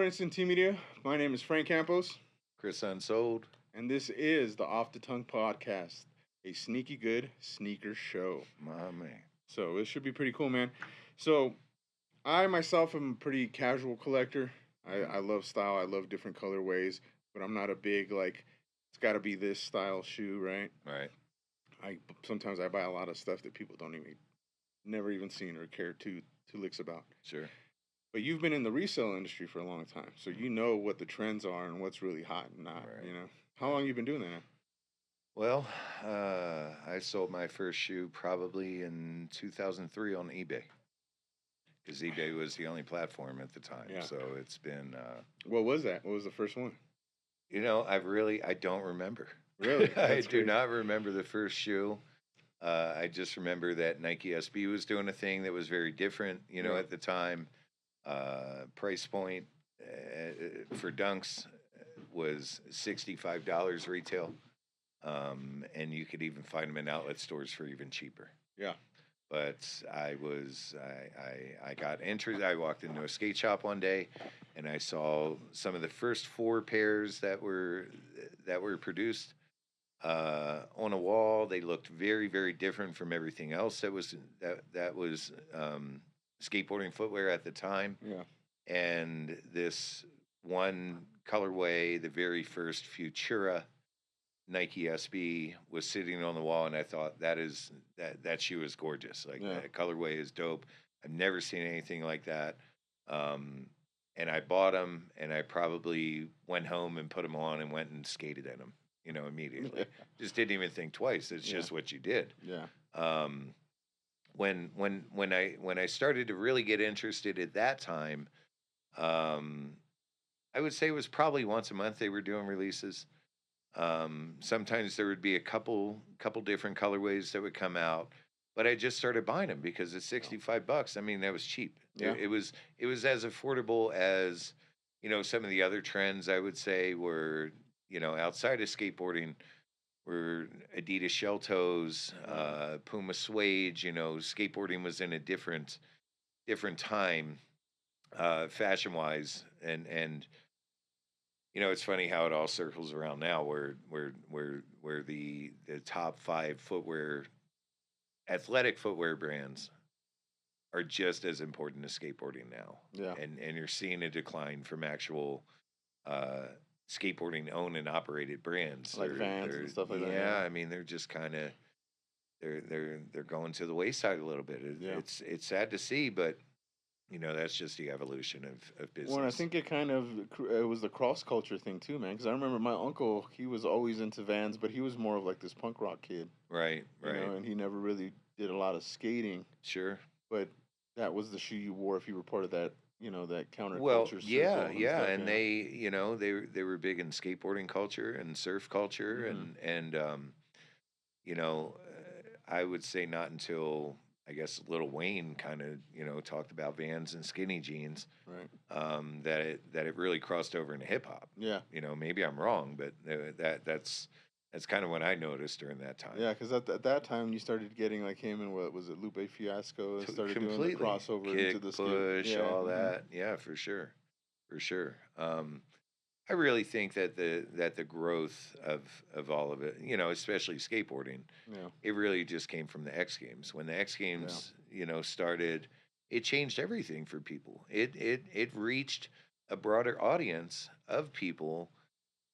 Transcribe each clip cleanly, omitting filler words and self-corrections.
for Instant T Media. My name is Frank Campos, Chris Unsold. and this is the Off the Tongue Podcast, a sneaky good sneaker show. My man. So it should be pretty cool, man. So I myself am a pretty casual collector. I love style. I love different colorways, but I'm not a big like it's got to be this style shoe, right? Right. I sometimes I buy a lot of stuff that people don't even never even seen or care two licks about. Sure. But you've been in the resale industry for a long time, so you know what the trends are and what's really hot and not. Right. You know, how long you been doing that now? Well, I sold my first shoe probably in 2003 on eBay because eBay was the only platform at the time. Yeah. So it's been, What was that? What was the first one? I don't remember. Really? I That's do crazy. not remember the first shoe. I just remember that Nike SB was doing a thing that was very different, Yeah. at the time. Price point for Dunks was $65 retail. And you could even find them in outlet stores for even cheaper. Yeah. But I got interested. I walked into a skate shop one day, and I saw some of the first four pairs that were produced on a wall. They looked very, very different from everything else that was skateboarding footwear at the time. Yeah. And this one colorway, the very first Futura Nike SB, was sitting on the wall, and I thought that shoe is gorgeous. Like Yeah. that colorway is dope. I've never seen anything like that. And I bought them, and I probably went home and put them on and went and skated in them, immediately. Just didn't even think twice. It's Yeah. just what you did. Yeah. When I started to really get interested at that time, I would say it was probably once a month they were doing releases. Sometimes there would be a couple different colorways that would come out, but I just started buying them because it's $65. I mean, that was cheap. Yeah. It was as affordable as, some of the other trends I would say were, outside of skateboarding, were Adidas shell toes, Puma suede. Skateboarding was in a different time, fashion wise, and it's funny how it all circles around now, where the top five athletic footwear brands are just as important as skateboarding now. Yeah. And you're seeing a decline from actual skateboarding owned and operated brands, Like Vans and stuff like that. Yeah, I mean, they're just kind of they're going to the wayside a little bit. Yeah. It's sad to see, but that's just the evolution of business. Well, and I think it was the cross culture thing too, man. Because I remember my uncle, he was always into Vans, but he was more of like this punk rock kid, Right. and he never really did a lot of skating. Sure. But that was the shoe you wore if you were part of that, that counterculture. Well, circle yeah, and yeah, stuff, and they were big in skateboarding culture and surf culture, Mhm. and I would say not until I guess Lil Wayne kind of talked about Vans and skinny jeans, Right. that it really crossed over into hip hop. Yeah. Maybe I'm wrong, but that's kind of what I noticed during that time. Yeah, because at that time you started getting like him and what was it, Lupe Fiasco, and started doing the crossover Kick, into the push, yeah, all mhm. that. Yeah, for sure. I really think that the growth of all of it, especially skateboarding, Yeah. it really just came from the X Games. When the X Games, started, it changed everything for people. It reached a broader audience of people,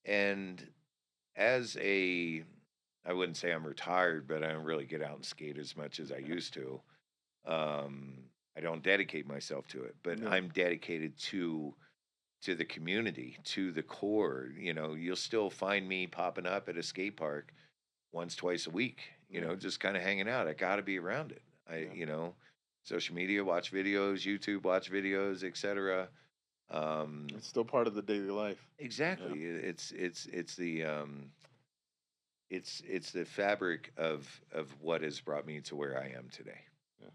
and as I wouldn't say I'm retired, but I don't really get out and skate as much as I used to. I don't dedicate myself to it, but Yeah. I'm dedicated to the community, to the core. You'll still find me popping up at a skate park once, twice a week, Yeah. just kind of hanging out. I got to be around it. Yeah. Social media, watch videos, YouTube, watch videos, etc. It's still part of the daily life. Exactly. It's the fabric of what has brought me to where I am today. Yeah.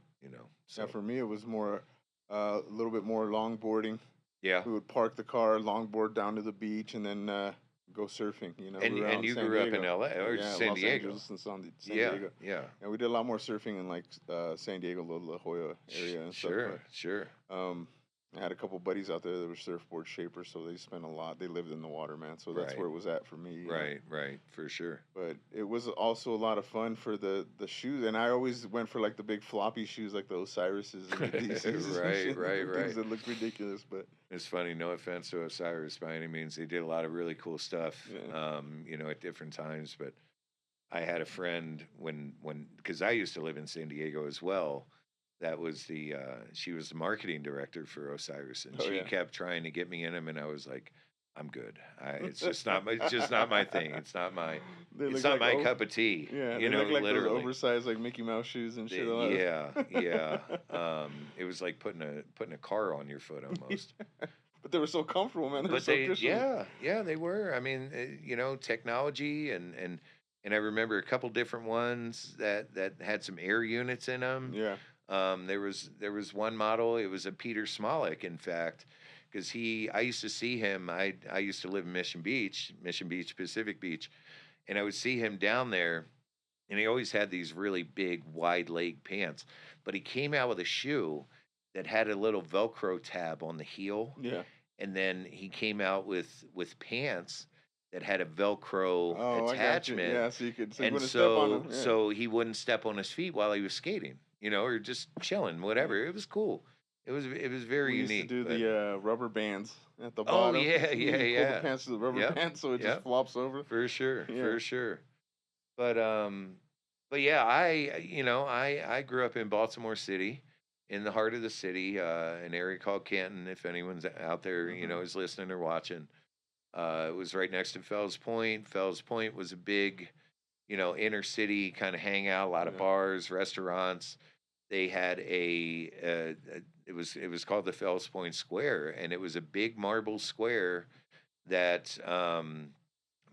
So Yeah, for me, it was more a little bit more longboarding. yeah. We would park the car, longboard down to the beach, and then go surfing. And we were out in you San grew up in Diego. LA or Yeah, San Los Diego. Angeles and San Yeah, Diego. yeah. And we did a lot more surfing in like San Diego, La Jolla area and Sure, stuff. sure. But I had a couple buddies out there that were surfboard shapers, so they spent a lot. They lived in the water, man. So that's Right. where it was at for me. Right, for sure. But it was also a lot of fun for the shoes, and I always went for like the big floppy shoes, like the Osiris's and the DC's and shit, the things Right. that look ridiculous. But It's funny, no offense to Osiris by any means. They did a lot of really cool stuff, yeah, at different times. But I had a friend because I used to live in San Diego as well. That was she was the marketing director for Osiris, and oh she yeah, kept trying to get me in them, and I was like, I'm good. It's just not my thing. they It's look not like my cup of tea. yeah, they look like those Literally. oversized like Mickey Mouse shoes and shit. Yeah. It was like putting a car on your foot almost. But they were so comfortable, man. They were But so cushioned. yeah, they were. I mean, technology and I remember a couple different ones that had some air units in them. Yeah, There was one model. It was a Peter Smolik, in fact, because I used to see him. I used to live in Mission Beach, Pacific Beach, and I would see him down there, and he always had these really big, wide leg pants. But he came out with a shoe that had a little Velcro tab on the heel, yeah. and then he came out with pants that had a Velcro Oh, I got you. attachment, Yeah, so you and wouldn't step on so them. Yeah. so he wouldn't step on his feet while he was skating, or just chilling, whatever. It was cool. It was very We used to unique. do But the rubber bands at the oh bottom. yeah, You yeah, pull the yeah. pants to the rubber Yep, band so it just yep, flops over. for sure, Yeah. for sure. But yeah, I grew up in Baltimore City, in the heart of the city, an area called Canton. If anyone's out there, Hmm. is listening or watching, it was right next to Fells Point. Fells Point was a big, inner city kind of hangout, a lot of Yeah. bars, restaurants. They had it was called the Fells Point Square, and it was a big marble square that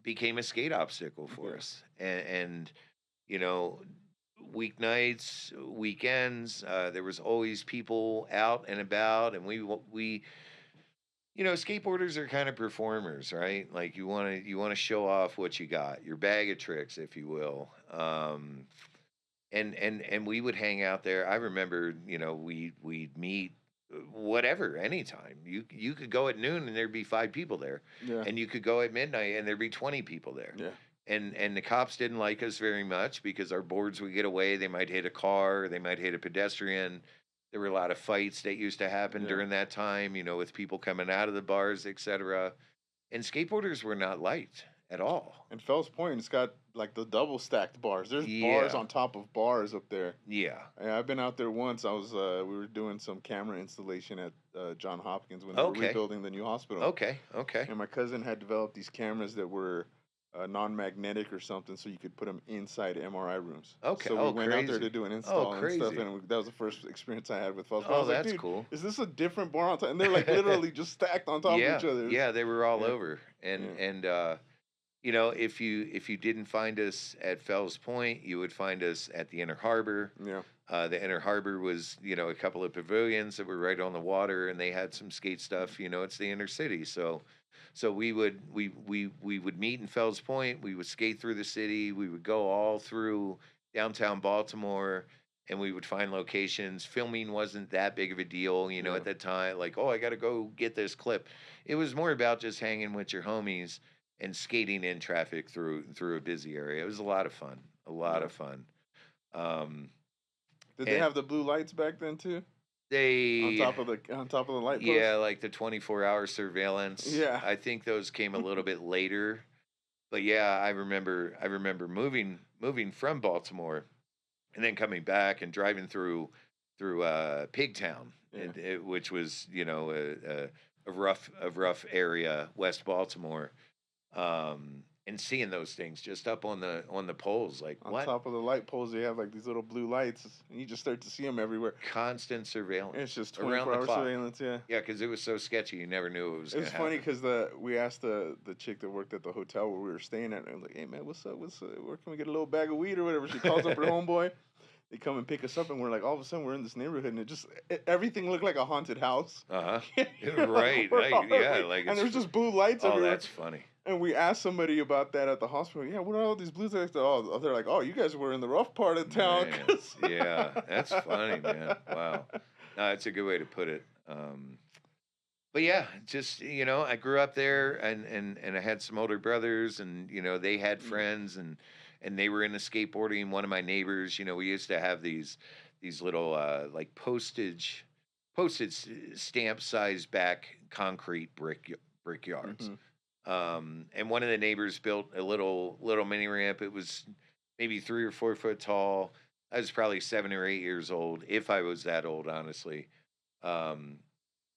became a skate obstacle for Yeah. us. And you know, weeknights, weekends, there was always people out and about, and we skateboarders are kind of performers, right? Like you want to show off what you got, your bag of tricks, if you will. And we would hang out there. I remember, we'd meet whatever anytime. You could go at noon and there'd be 5 people there, Yeah. and you could go at midnight and there'd be 20 people there. Yeah. And the cops didn't like us very much because our boards would get away. They might hit a car, they might hit a pedestrian. There were a lot of fights that used to happen Yeah. during that time, with people coming out of the bars, etc. And skateboarders were not liked at all. And Fells Point, it's got like the double stacked bars. There's bars Yeah. on top of bars up there. Yeah. Yeah, I've been out there once. We were doing some camera installation at John Hopkins when they were Okay. rebuilding the new hospital. Okay. And my cousin had developed these cameras that were non-magnetic or something, so you could put them inside MRI rooms. Okay. So we Oh, went out there crazy. to do an install and stuff, crazy. and that was the first experience I had with Fells Point. I Oh, was like, that's dude, cool. is this a different bar on top? And they're like literally just stacked on top of each other. Yeah, they were all Yeah. over. And Yeah. if you didn't find us at Fells Point, you would find us at the Inner Harbor. Yeah. The Inner Harbor was, a couple of pavilions that were right on the water, and they had some skate stuff. It's the inner city, so we would meet in Fells Point. We would skate through the city. We would go all through downtown Baltimore, and we would find locations. Filming wasn't that big of a deal, Yeah. at that time. Like, oh, I got to go get this clip. It was more about just hanging with your homies and skating in traffic through a busy area. It was a lot of fun. A lot Yeah. of fun. Did they and have the blue lights back then too? They On top of the light post? Yeah, like the 24-hour surveillance. Yeah. I think those came a little bit later. But yeah, I remember moving from Baltimore and then coming back and driving through Pigtown, Yeah. which was, a rough area, West Baltimore. And seeing those things just up on the poles, like On what? top of the light poles, they have like these little blue lights, and you just start to see them everywhere. Constant surveillance. And it's just around the 24-hour clock. surveillance. Yeah. Yeah, because it was so sketchy, you never knew it was It going was to funny happen. because we asked the chick that worked at the hotel where we were staying at, and I was like, "Hey man, what's up? Where can we get a little bag of weed or whatever?" She calls up her homeboy. They come and pick us up, and we're like, all of a sudden, we're in this neighborhood, and everything looked like a haunted house. Uh-huh. You're Right. "Where are Yeah, we?" like and there's it's just blue lights oh, everywhere. that's funny. And we asked somebody about that at the hospital. Yeah, what are all these blue lights? Oh, they're like, oh, you guys were in the rough part of town. Man, yeah, that's funny, man. Wow. No, that's a good way to put it. but yeah, just I grew up there, and I had some older brothers, and they had Mm. friends, and they were into skateboarding. One of my neighbors, we used to have these little like postage stamp size back concrete brick yards. Mm-hmm. And one of the neighbors built a little mini ramp. It was maybe 3 or 4 foot tall. I was probably 7 or 8 years old, if I was that old, honestly. Um,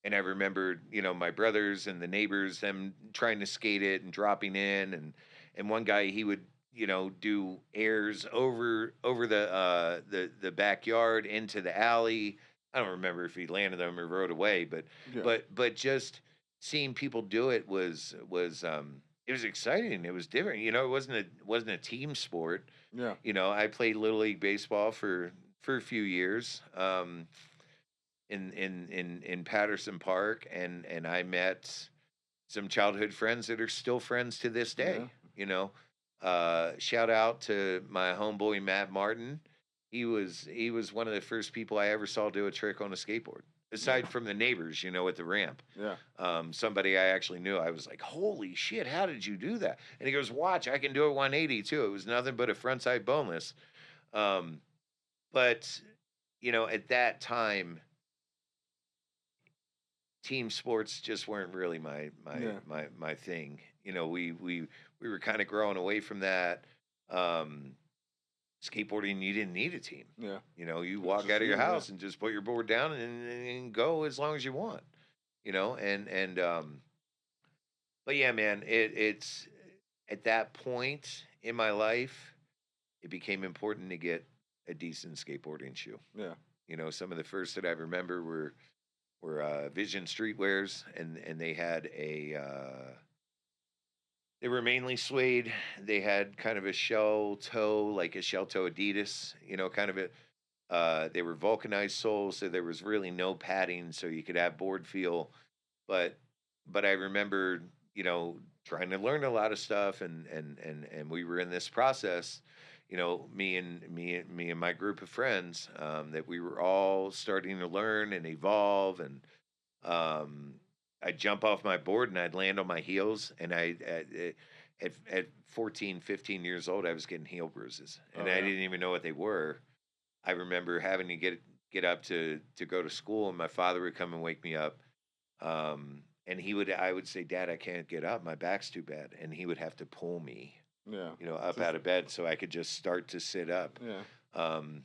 and I remembered, my brothers and the neighbors, them trying to skate it and dropping in, and one guy, he would, do airs over the backyard into the alley. I don't remember if he landed them or rode away, but Yeah. but just seeing people do it was it was exciting. It was different. It wasn't a team sport. Yeah. I played little league baseball for a few years. In Patterson Park, and I met some childhood friends that are still friends to this Yeah. day. Shout out to my homeboy Matt Martin. He was one of the first people I ever saw do a trick on a skateboard. Yeah. Aside from the neighbors, at the ramp, Yeah. somebody I actually knew, I was like, "Holy shit, how did you do that?" And he goes, "Watch, I can do a 180 too." It was nothing but a frontside boneless. Um, but at that time, team sports just weren't really Yeah. my thing. We were kind of growing away from that. Um, Skateboarding, you didn't need a team. Yeah. You It's walk just out of your you. Yeah. house and just put your board down and go as long as you want. And but yeah, man, it's at that point in my life, it became important to get a decent skateboarding shoe. Yeah. Some of the first that I remember were Vision Streetwears, and they had they were mainly suede. They had kind of a shell toe, like a shell toe Adidas, kind of a. They were vulcanized soles, so there was really no padding, so you could have board feel. But I remember, trying to learn a lot of stuff, and we were in this process. Me and my group of friends, that we were all starting to learn and evolve, and um, I'd jump off my board and I'd land on my heels, and at 14, 15 years old, I was getting heel bruises, and Oh I yeah. didn't even know what they were. I remember having to get up to go to school, and my father would come and wake me up. And I would say, "Dad, I can't get up. My back's too bad." And he would have to pull me, Yeah. up Just out of bed so I could just start to sit up. yeah. Um,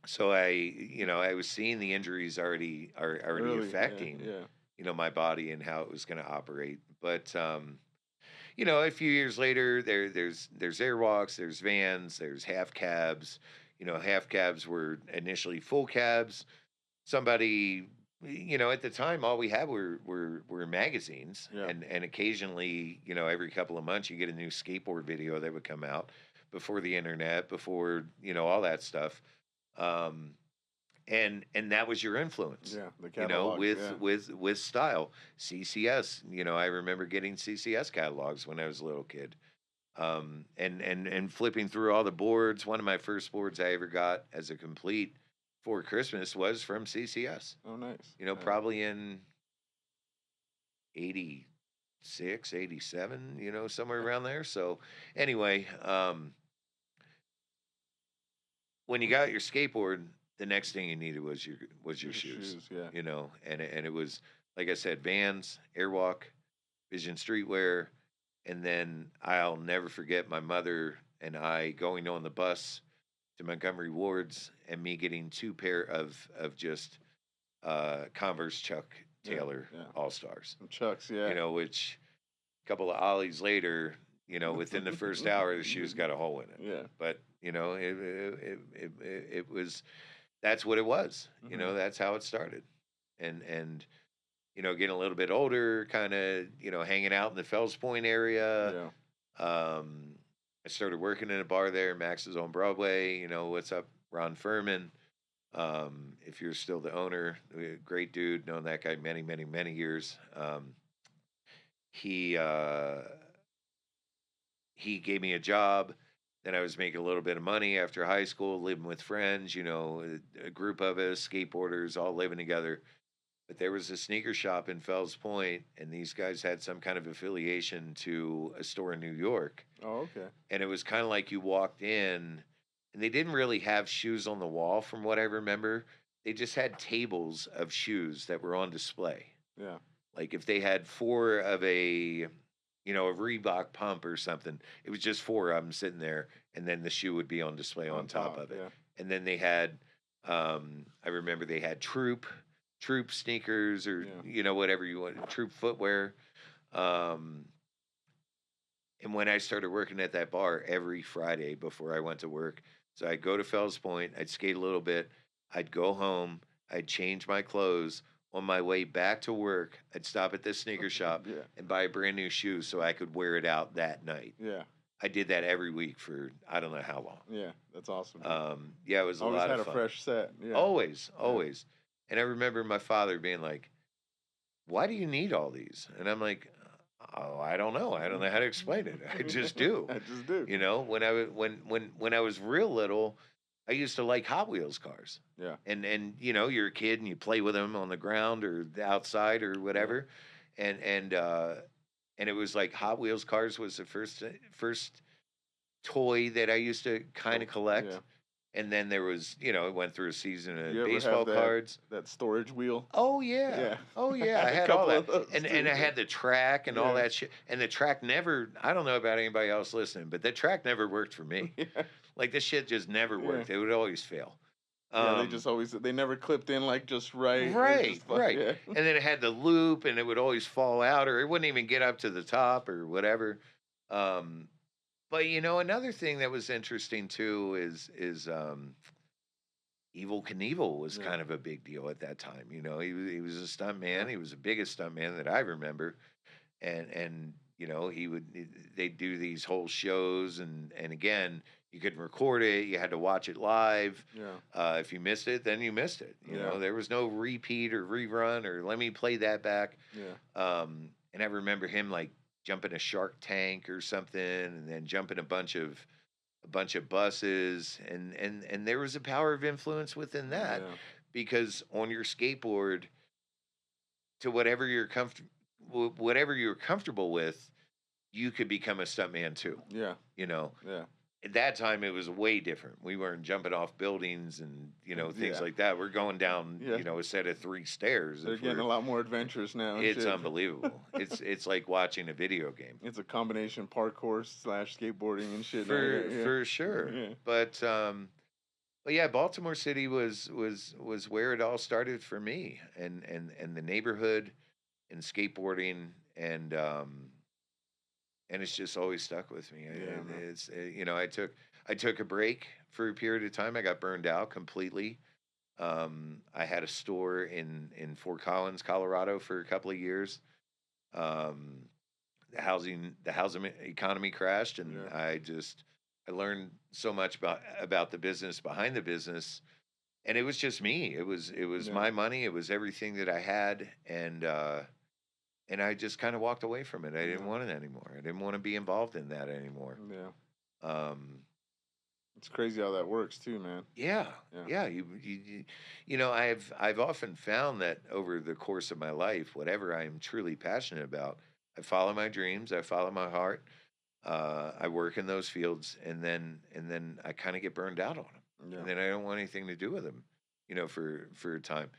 so I was seeing the injuries already Early. Yeah. affecting, Yeah. my body and how it was going to operate. But a few years later, there's airwalks, there's vans, there's half cabs. Half cabs were initially full cabs. Somebody, at the time, all we had were magazines, Yeah. and occasionally, every couple of months, you get a new skateboard video that would come out before the internet, before all that stuff. Um, and that was your influence, Yeah. The catalogs. with Yeah. with style. CCS, I remember getting CCS catalogs when I was a little kid. And flipping through all the boards. One of my first boards I ever got as a complete for Christmas was from CCS. Oh, nice. Probably in 86, 87, somewhere Yeah. around there. So anyway, when you got your skateboard, the next thing you needed was your Your shoes. shoes. Yeah. And it was, like I said, Vans, Airwalk, Vision Streetwear, and then I'll never forget my mother and I going on the bus to Montgomery Wards, and me getting two pair of just Converse Chuck Yeah. Taylor Yeah. All Stars. Some Chucks. Yeah. Which a couple of ollies later, within the first hour, the shoes got a hole in it. Yeah. But it was, that's what it was. Mhm. That's how it started, and getting a little bit older, kind of, hanging out in the Fells Point area. Yeah. I started working in a bar there, Max's on Broadway. What's up, Ron Furman? If you're still the owner, great dude, known that guy many, many, many years. He he gave me a job. Then I was making a little bit of money after high school, living with friends. A group of us skateboarders all living together. But there was a sneaker shop in Fells Point, and these guys had some kind of affiliation to a store in New York. Oh, okay. And it was kind of like you walked in, and they didn't really have shoes on the wall, from what I remember. They just had tables of shoes that were on display. Yeah. Like if they had four of a, a Reebok pump or something, it was just four of them sitting there, and then the shoe would be on display on top of it. Yeah. And then they had, I remember they had Troop sneakers, or whatever you want, Troop footwear. And when I started working at that bar every Friday before I went to work, so I'd go to Fells Point, I'd skate a little bit, I'd go home, I'd change my clothes. On my way back to work, I'd stop at this sneaker shop and buy a brand new shoe so I could wear it out that night. Yeah. I did that every week for I don't know how long. Yeah, that's awesome. Yeah, it was a lot of fun. Always had a fresh set. Yeah. Always. And I remember my father being like, "Why do you need all these?" And I'm like, "Oh, I don't know. I don't know how to explain it. I just do." I just do. When I was real little, I used to like Hot Wheels cars. Yeah. And you're a kid and you play with them on the ground or outside or whatever. Yeah. And it was like Hot Wheels cars was the first toy that I used to kind of collect. Yeah. And then there was, it went through a season of baseball cards. That storage wheel? Oh, yeah. Yeah. Oh, yeah. I had all that. And I had the track and all that shit. And the track never, I don't know about anybody else listening, but the track never worked for me. Yeah. Like, this shit just never worked. It would always fail. Yeah, they never clipped in like just right. Right. Yeah. And then it had the loop and it would always fall out, or it wouldn't even get up to the top or whatever. But another thing that was interesting too is Evel Knievel was kind of a big deal at that time. He was a stunt man. He was the biggest stunt man that I remember, and they'd do these whole shows, and again, you couldn't record it. You had to watch it live. Yeah. If you missed it, then you missed it. There was no repeat or rerun or let me play that back. Yeah. And I remember him like jumping a Shark Tank or something, and then jumping a bunch of buses, and there was a power of influence within that, because on your skateboard, to whatever you're comfortable with, you could become a stuntman too. Yeah. Yeah. At that time, it was way different. We weren't jumping off buildings and things like that. We're going down a set of 3 stairs. They're getting a lot more adventurous now. It's unbelievable. It's like watching a video game. It's a combination parkour / skateboarding and shit. For sure. Yeah. But yeah, Baltimore City was where it all started for me, and the neighborhood and skateboarding, and it's just always stuck with me. It's I took a break for a period of time. I got burned out completely. I had a store in Fort Collins, Colorado for a couple of years. The housing economy crashed, and I learned so much about the business behind the business, and it was just me. It was my money. It was everything that I had, and I just kind of walked away from it. I didn't want it anymore. I didn't want to be involved in that anymore. Yeah. It's crazy how that works too, man. Yeah. I've often found that over the course of my life, whatever I am truly passionate about, I follow my dreams. I follow my heart. I work in those fields, and then I kind of get burned out on them, and then I don't want anything to do with them, for a time.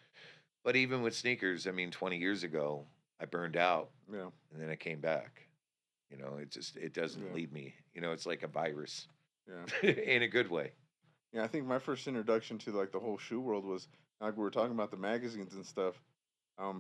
But even with sneakers, 20 years ago, I burned out, and then I came back. It doesn't leave me. It's like a virus, in a good way. Yeah, I think my first introduction to like the whole shoe world was like we were talking about the magazines and stuff.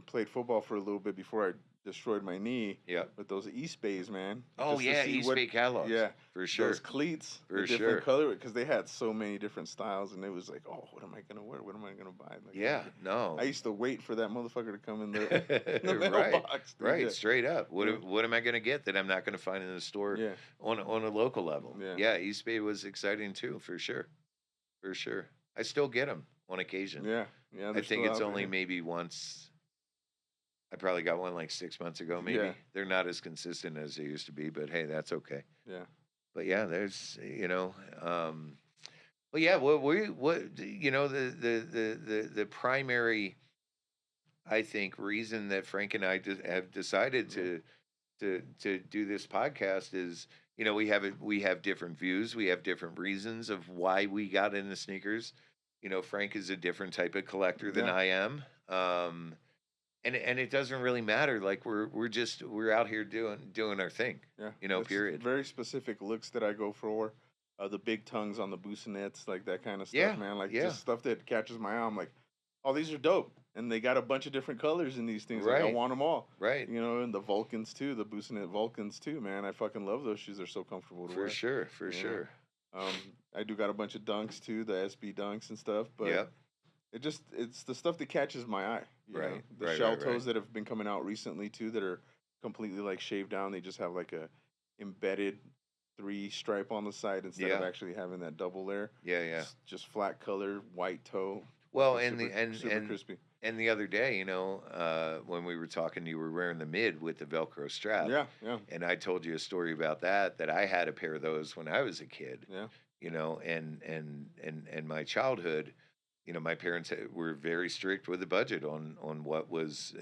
Played football for a little bit before I destroyed my knee. Yeah. With those East Bays, man. Oh yeah, East Bay catalogs. Yeah, for sure. Those cleats, for sure. Different color, because they had so many different styles, and it was like, oh, what am I gonna wear? What am I gonna buy? Like, no. I used to wait for that motherfucker to come in the mailbox. Right, straight up. What am I gonna get that I'm not gonna find in the store? On a local level. Yeah, East Bay was exciting too, for sure. For sure. I still get them on occasion. Yeah. I think it's only maybe once. I probably got one like 6 months ago, maybe. Yeah. They're not as consistent as they used to be, but hey, that's okay. Yeah. But yeah, there's, but yeah, the primary I think, reason that Frank and I have decided Yeah. to do this podcast is, we have different views, we have different reasons of why we got into sneakers. Frank is a different type of collector than Yeah. I am. And it doesn't really matter. Like we're out here doing our thing. Yeah. It's Period. very specific looks that I go for. The big tongues on the boosinets, like that kind of stuff, Yeah, man. Like yeah, just stuff that catches my eye. I'm like, oh, these are dope, and they got a bunch of different colors in these things. Like I right, want them all. right, And the Vulcans too, the Boostinet Vulcans too, man. I fucking love those shoes. They're so comfortable to for wear. sure, for You know. sure. Um, I do got a bunch of dunks too, the SB dunks and stuff, but Yep, it's the stuff that catches my eye. right, The right, shell right, right. toes that have been coming out recently too, that are completely like shaved down. They just have like a embedded three stripe on the side instead of Yeah, actually having that double layer. yeah, yeah. Just flat color, white toe, Well, looking super crispy. and the other day, when we were talking, you were wearing the mid with the Velcro strap, Yeah, yeah, and I told you a story about that I had a pair of those when I was a kid. yeah, And my childhood, my parents were very strict with the budget on what was,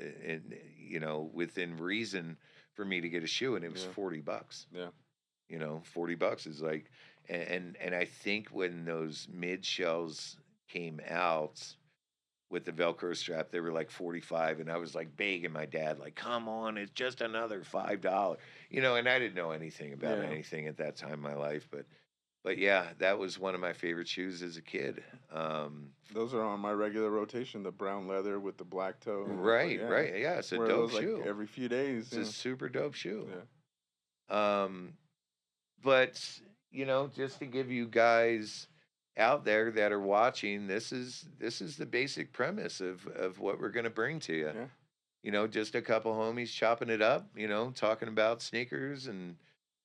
within reason for me to get a shoe, and it was yeah, $40. yeah. $40 is like, and I think when those mid shells came out with the Velcro strap, they were like 45, and I was like begging my dad, like, come on, it's just another $5. And I didn't know anything about Yeah. anything at that time in my life, but yeah, that was one of my favorite shoes as a kid. Those are on my regular rotation. The brown leather with the black toe. Right, Yeah, right. Yeah, it's a wear dope those like shoe. every few days. It's a super dope shoe. Yeah, Um, but just to give you guys out there that are watching, this is the basic premise of what we're going to bring to you. yeah. Just a couple homies chopping it up, talking about sneakers and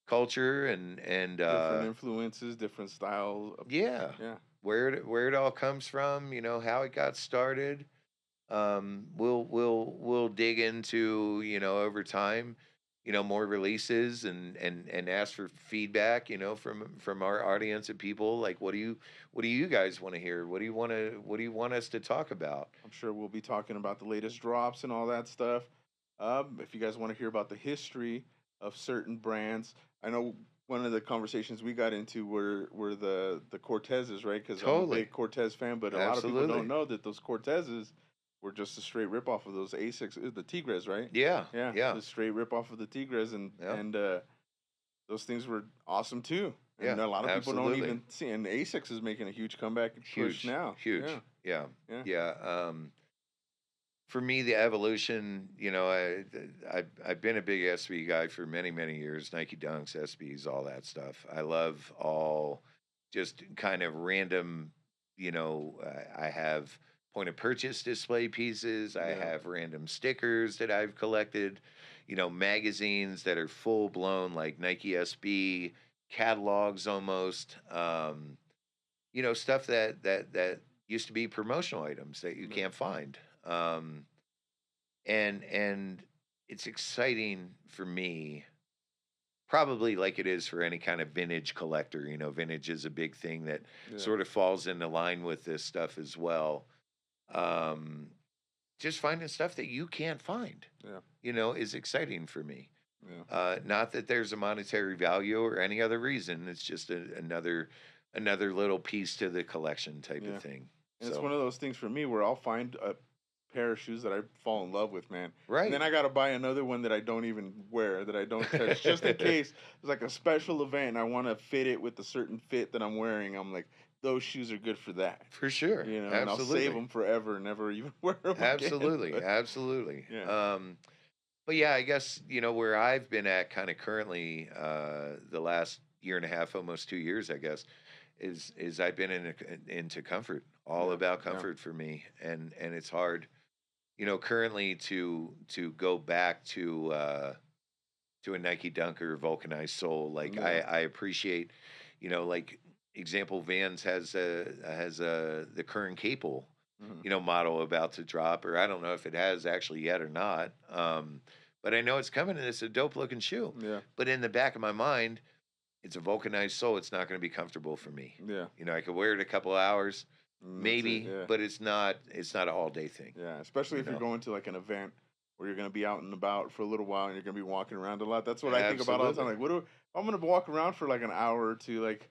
culture and Different influences, different styles. yeah, Yeah, where it all comes from, how it got started. We'll dig into, over time, more releases and ask for feedback, from our audience and people. Like, what do you guys want to hear? What do you want us to talk about? I'm sure we'll be talking about the latest drops and all that stuff. If you guys want to hear about the history of certain brands, I know one of the conversations we got into were the Cortezes, right? Because I'm a Totally. big Cortez fan, but a lot of people Absolutely. don't know that those Cortezes were just a straight rip off of those Asics, the Tigres, right? Yeah. Yeah, Yeah. the straight rip off of the Tigres, and Yeah. those things were awesome too. Yeah, And a lot of people don't absolutely. even see. And Asics is making a huge comeback push Huge. now. Huge. Yeah, Yeah. yeah, Yeah. For me, the evolution, I've been a big SB guy for many, many years. Nike Dunks, SBs, all that stuff. I love all just kind of random, I have point of purchase display pieces. I yeah, have random stickers that I've collected, magazines that are full blown, like Nike SB catalogs almost. Stuff that used to be promotional items that you yeah, can't find. Um, and it's exciting for me, probably like it is for any kind of vintage collector. Vintage is a big thing that yeah, sort of falls into line with this stuff as well. Um, just finding stuff that you can't find, yeah, is exciting for me. yeah. Not that there's a monetary value or any other reason. It's just another little piece to the collection type Yeah. of thing. And it's So one of those things for me where I'll find a pair of shoes that I fall in love with, man. And then right. I gotta buy another one that I don't even wear, that I don't touch, just in case it's like a special event and I want to fit it with a certain fit that I'm wearing. I'm like, those shoes are good for that, For sure. and I'll save Absolutely. them forever, and never even wear them again. Absolutely. But Absolutely. yeah, But yeah, I guess, where I've been at kind of currently, the last year and a half, almost 2 years, I guess, is I've been into comfort, all yeah, about yeah, comfort for me. And it's hard, currently to go back to a Nike Dunk or vulcanized sole. Like yeah, I appreciate, like example Vans has the current Capel, mhm, model about to drop, or I don't know if it has actually yet or not. But I know it's coming and it's a dope looking shoe. yeah, But in the back of my mind, it's a vulcanized sole. It's not going to be comfortable for me. yeah, I could wear it a couple hours. And that's it. maybe, Yeah. but it's not an all day thing. Yeah. Especially You if you're know, going to like an event where you're gonna be out and about for a little while and you're gonna be walking around a lot. That's what I think about all the time. absolutely. Like, I'm gonna walk around for like an hour or two? Like,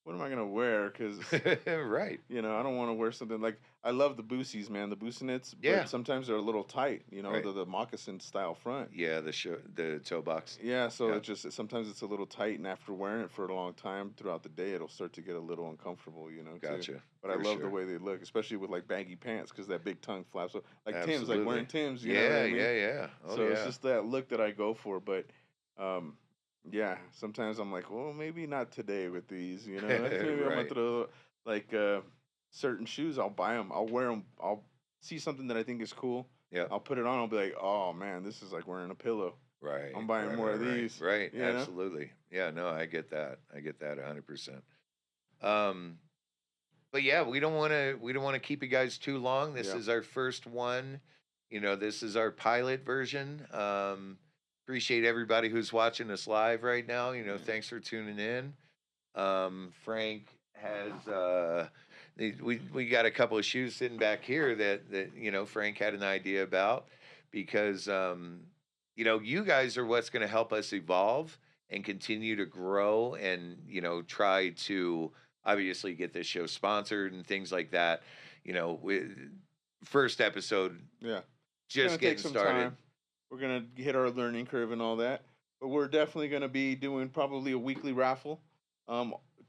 what am I gonna wear? Because Right. I don't want to wear something like I love the boosies, man, the boosinets, but Yeah. sometimes they're a little tight. Right. The moccasin style front. Yeah. The toe box. Yeah, so Yeah. it just sometimes it's a little tight, and after wearing it for a long time throughout the day, it'll start to get a little uncomfortable, too. Gotcha. But I For love the sure. way they look, especially with like baggy pants, because that big tongue flaps. So, like Tim's, like wearing Absolutely. Tim's, you know what Yeah. I mean? Yeah. Yeah. Oh So it's yeah. just that look that I go for. But um, yeah, sometimes I'm like, well, maybe not today with these, Like maybe I'm gonna Right. throw like certain shoes. I'll buy them. I'll wear them. I'll see something that I think is cool. Yep. I'll put it on. I'll be like, oh man, this is like wearing a pillow. Right. I'm buying Right. more Right. of Right. these. Right. You know? Absolutely. Yeah. No, I get that. I get that 100%. Um, but yeah, we don't want to keep you guys too long. This Yeah. is our first one. This is our pilot version. Appreciate everybody who's watching us live right now. Yeah. Thanks for tuning in. Frank has we got a couple of shoes sitting back here that Frank had an idea about because you guys are what's going to help us evolve and continue to grow and try to obviously get this show sponsored and things like that. With first episode Yeah. It's gonna just take getting some started. time. We're gonna hit our learning curve and all that, but we're definitely gonna be doing probably a weekly raffle.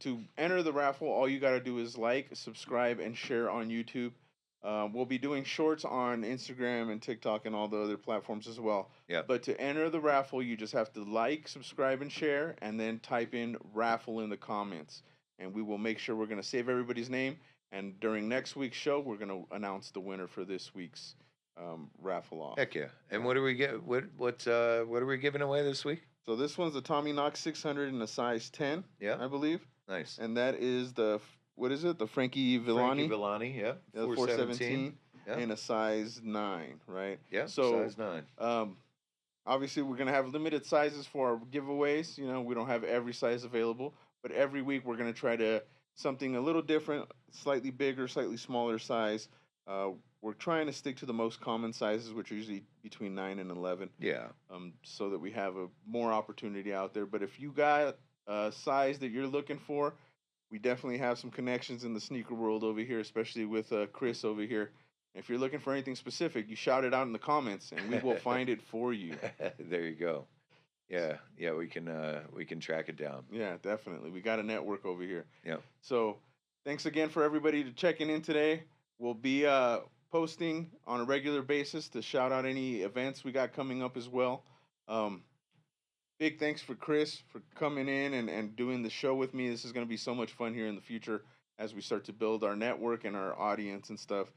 To enter the raffle, all you gotta do is like, subscribe, and share on YouTube. We'll be doing shorts on Instagram and TikTok and all the other platforms as well. Yeah. But to enter the raffle, you just have to like, subscribe, and share, and then type in raffle in the comments. And we will make sure we're going to save everybody's name. And during next week's show, we're going to announce the winner for this week's raffle off. Heck yeah. And Yeah. what do we get? What are we giving away this week? So this one's the Tommy Knox 600 in a size 10, Yeah. I believe. Nice. And that is what is it? The Frankie Frankie Villani. Villani, yeah. The 417 Yeah. in a size 9, right? Yeah. So Size 9. obviously we're going to have limited sizes for our giveaways. We don't have every size available, but every week we're going to try to something a little different, slightly bigger, slightly smaller size. We're trying to stick to the most common sizes, which are usually between 9 and 11. Yeah. So that we have a more opportunity out there. But if you got a size that you're looking for, we definitely have some connections in the sneaker world over here, especially with Chris over here. If you're looking for anything specific, you shout it out in the comments, and we will find it for you. There you go. Yeah. Yeah. We can track it down. Yeah, definitely. We got a network over here. Yeah. So thanks again for everybody to checking in today. We'll be posting on a regular basis to shout out any events we got coming up as well. Big thanks for Chris for coming in and doing the show with me. This is going to be so much fun here in the future as we start to build our network and our audience and stuff.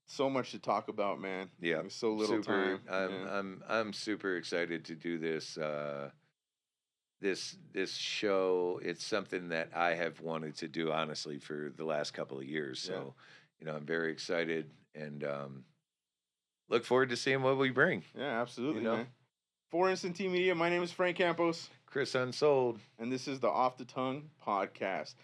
So much to talk about, man. Yeah. There's so little Super. time. I'm super excited to do this. This show. It's something that I have wanted to do honestly for the last couple of years. So, I'm very excited and look forward to seeing what we bring. Yeah, absolutely, man. For Instant T Media, my name is Frank Campos. Chris Unsold. And this is the Off the Tongue podcast.